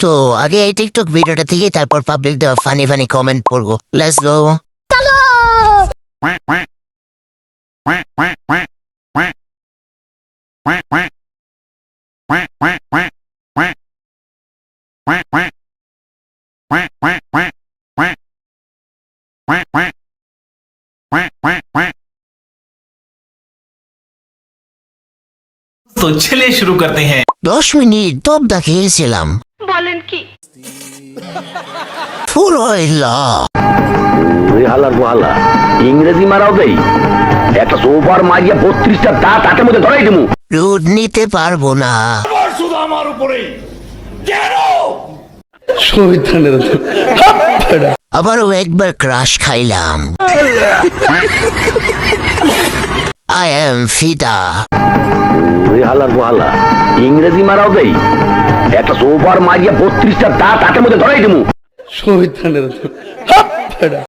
তো আগে এই টিকটক ভিডিওটা থেকে তারপর পাবলিক দেওয়া ফানি ফানি কমেন্ট পড়বো। Let's go. तो चलिए शुरू करते हैं। 10 মিনিট দম দেখিয়েছিলাম, বলেন কি? ফুল হইল। হালার গোহালা ইংরেজি মারাও দেই একটা সোফার মারিয়া 32টা দাঁত হাতের মধ্যে ধরাই দেবো। রুদ নিতে পারবো না। আবারও একবার ক্রাশ খাইলাম। আই এম ফিদা। হালার গোহালা ইংরেজি মারাও দেই একটা সোফার মারিয়া 32টা দাঁত হাতের মধ্যে ধরাই দেবো।